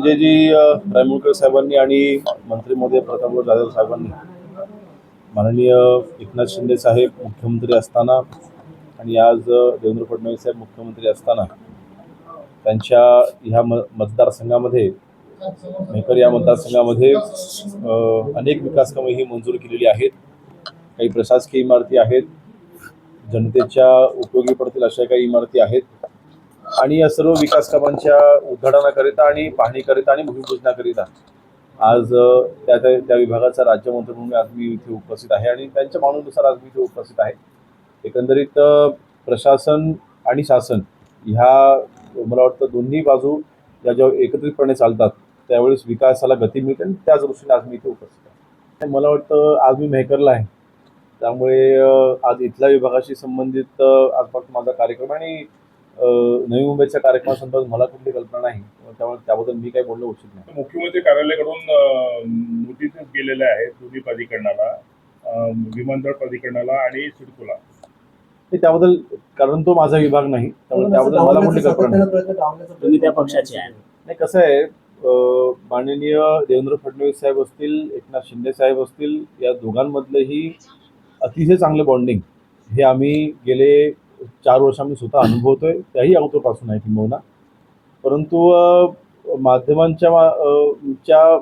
संजयजी रायमुळकर साहेबांनी आणि मंत्री महोदय प्रतापराव जाधव साहेबांनी माननीय एकनाथ शिंदे साहेब मुख्यमंत्री असताना आणि आज देवेंद्र फडणवीस साहेब मुख्यमंत्री असताना त्यांच्या ह्या मतदारसंघामध्ये मेहकर या मतदारसंघामध्ये अनेक विकास कामे ही मंजूर केलेली आहेत. काही प्रशासकीय इमारती आहेत, जनतेच्या उपयोगी पडतील अशा काही इमारती आहेत आणि या सर्व विकास कामांच्या उद्घाटनाकरिता आणि पाहणीकरिता आणि भूमिपूजनाकरिता आज त्या विभागाचा राज्यमंत्री म्हणून आज मी इथे उपस्थित आहे आणि त्यांच्या मागणीनुसार आज मी इथे उपस्थित आहे. एकंदरीत प्रशासन आणि शासन ह्या मला वाटतं दोन्ही बाजू या जेव्हा एकत्रितपणे चालतात त्यावेळेस विकासाला गती मिळते आणि त्याच दृष्टीने आज मी इथे उपस्थित आहे. मला वाटतं आज मी मेहकरला आहे, त्यामुळे आज इथल्या विभागाशी संबंधित आजपासून माझा कार्यक्रम आणि नवी मुंबईच्या कार्यक्रमासंदर्भात मला कुठली कल्पना नाही, त्यामुळे त्याबद्दल मी काही बोलणं उचित नाही. मुख्यमंत्री कार्यालयाकडून नोटीस गेलेल्या आहेत दोन्ही प्राधिकरणाला, विमानतळ प्राधिकरणाला आणि सिडकोला. त्याबद्दल कारण तो माझा विभाग नाही, त्यामुळे त्याबद्दल मला कुठली कल्पना नाही. तुम्ही त्या पक्षाचे आहे. नाही, कसं आहे, माननीय देवेंद्र फडणवीस साहेब असतील, एकनाथ शिंदे साहेब असतील, या दोघांमधलंही अतिशय चांगलं बॉन्डिंग हे आम्ही गेले 4 वर्ष आम्ही स्वतः अनुभवतोय, त्याही अगोदरपासून आहे किंबहुना. परंतु माध्यमांच्या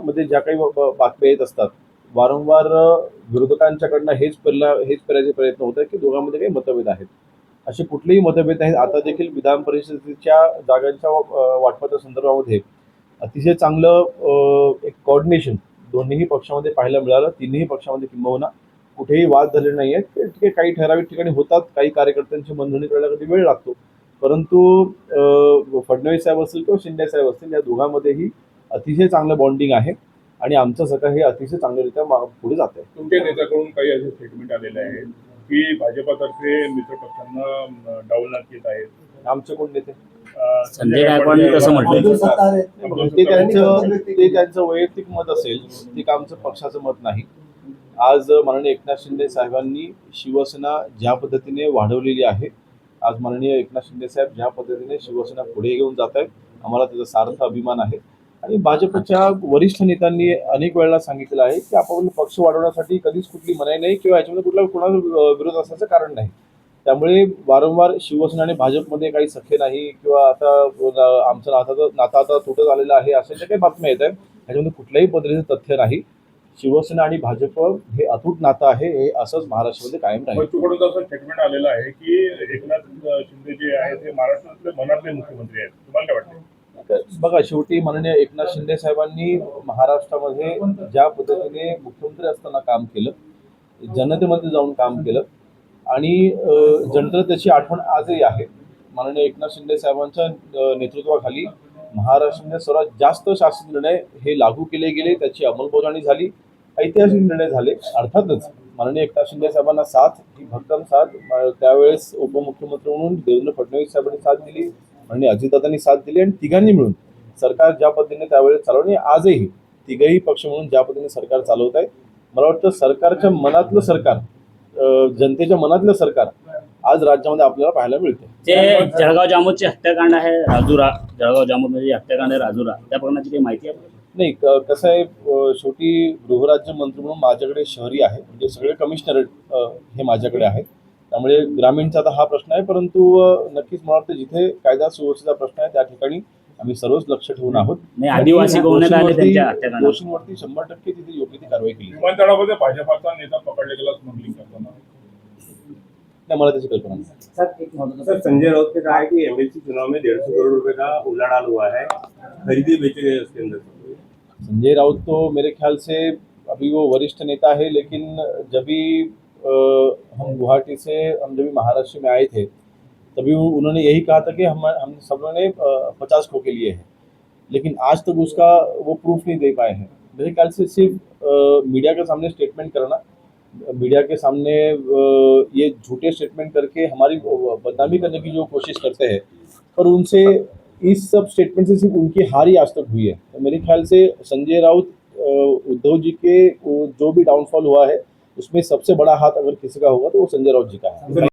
मध्ये ज्या काही बातम्या येत असतात वारंवार विरोधकांच्याकडनं हेच करायचे प्रयत्न होत आहेत की दोघांमध्ये काही मतभेद आहेत. असे कुठलेही मतभेद नाहीत. आता देखील विधान परिषदेच्या जागांच्या वाटपाच्या संदर्भामध्ये अतिशय चांगलं एक कोऑर्डिनेशन दोन्हीही पक्षामध्ये पाहायला मिळालं. तिन्ही पक्षामध्ये किंबहुना कुठेही वाद झाले नाही आहेत. ठीक आहे, काही ठराविक ठिकाणी होतात, काही कार्यकर्त्यांची मनधरणी करायला कधी वेळ लागतो, परंतु फडणवीस साहेब असतील किंवा शिंदे साहेब असतील या दोघांमध्येही अतिशय चांगलं बॉन्डिंग आहे आणि आमचं सगळं हे अतिशय चांगल्यारीत्या पुढे जात आहे. तुमच्या नेत्याकडून काही असे स्टेटमेंट आलेले आहेत की भाजपातर्फे मित्र पक्षांना डावलण्यात येत आहेत. आमचे कोण नेते? संजय गायकवाडांनी तसं म्हटलं. ते त्यांचं वैयक्तिक मत असेल, ते आमचं पक्षाचं मत नाही. आज माननीय एकनाथ शिंदे साहेबांनी शिवसेना ज्या पद्धतीने वाढवलेली आहे, आज माननीय एकनाथ शिंदे साहेब ज्या पद्धतीने शिवसेना पुढे घेऊन जात आहेत, आम्हाला त्याचा सार्थ अभिमान आहे. आणि भाजपच्या वरिष्ठ नेत्यांनी अनेक वेळेला सांगितलेलं आहे की आपण पक्ष वाढवण्यासाठी कधीच कुठली मनाई नाही किंवा याच्यामध्ये कोणाचा विरोध असण्याचं कारण नाही. त्यामुळे वारंवार शिवसेना आणि भाजपमध्ये काही सख्य नाही किंवा आता आमचं नातं आता तुटत आलेलं आहे अशा ज्या काही बातम्या येत आहेत त्याच्यामध्ये कुठल्याही पद्धतीचं तथ्य नाही. शिवसेना आणि भाजप हे अतूट नातं आहे, हे असंच महाराष्ट्रामध्ये कायम राहील. असं स्टेटमेंट आलेलं आहे की एकनाथ शिंदे जे आहेत ते महाराष्ट्रातले मनातले मुख्यमंत्री आहेत. तुम्हाला काय वाटतं? बघा, शेवटी माननीय एकनाथ शिंदे साहेबांनी महाराष्ट्रामध्ये ज्या पद्धतीने मुख्यमंत्री असताना काम केलं, जनतेमध्ये जाऊन काम केलं आणि जनतेला त्याची आठवण आजही आहे. माननीय एकनाथ शिंदे साहेबांच्या नेतृत्वाखाली महाराष्ट्रामध्ये सर्वात जास्त शासन निर्णय हे लागू केले गेले, त्याची अंमलबजावणी झाली, ऐतिहासिक निर्णय झाले. अर्थातच माननीय एकनाथ शिंदे साहेबांना साथ, ही भक्कम साथ त्यावेळेस उपमुख्यमंत्री म्हणून देवेंद्र फडणवीस साहेबांनी साथ दिली, माननीय अजितदादांनी साथ दिली आणि तिघांनी मिळून सरकार ज्या पद्धतीने त्यावेळेस चालवणे, आजही तिघही पक्ष म्हणून ज्या पद्धतीने सरकार चालवत आहे, मला वाटतं सरकारच्या मनातलं सरकार, जनतेच्या मनातलं सरकार आज राज्यामध्ये आपल्याला पाहायला मिळते. जे जळगाव जामोदची हत्याकांड आहे, राजुरा, जळगाव जामोदमध्ये हत्याकांड आहे राजुरा, त्या प्रकरणाची काही माहिती आहे? नाही, कसं आहे, शेवटी गृहराज्य मंत्री म्हणून माझ्याकडे शहरी आहे, म्हणजे सगळे कमिशनरेट हे माझ्याकडे आहे, त्यामुळे ग्रामीणचा आता हा प्रश्न आहे. परंतु नक्कीच मला वाटतं जिथे कायदा सुव्यवस्थेचा प्रश्न आहे त्या ठिकाणी आम्ही सर्वच लक्ष ठेवून आहोत. आदिवासी दोषींवरती 100% तिथे योग्य ती कारवाई केली. विमानतळामध्ये भाजपाचा नेता पकडला गेला स्मगलिंग करताना, मला त्याची कल्पना नहीं। सर, संजय राउत ने कहा है कि एमएलसी चुनाव में 150 करोड़ रुपए का उलाढाल हुआ है, खरीदे बेचे गए उसके अंदर। संजय राउत तो मेरे ख्याल से अभी वो वरिष्ठ नेता है, लेकिन जब भी हम गुवाहाटी से जब महाराष्ट्र में आए थे तभी उन्होंने यही कहा था कि हम सब लोगों ने 50 खोखे लिए हैं, लेकिन आज तक उसका वो प्रूफ नहीं दे पाए हैं। मेरे ख्याल से सिर्फ मीडिया के सामने स्टेटमेंट करना, मीडिया के सामने ये झूठे स्टेटमेंट करके हमारी बदनामी करने की जो कोशिश करते हैं, पर उनसे इस सब स्टेटमेंट से सिर्फ उनकी हार ही आज तक हुई है। तो मेरे ख्याल से संजय राउत, उद्धव जी के जो भी डाउनफॉल हुआ है उसमें सबसे बड़ा हाथ अगर किसी का होगा तो वो संजय राउत जी का है।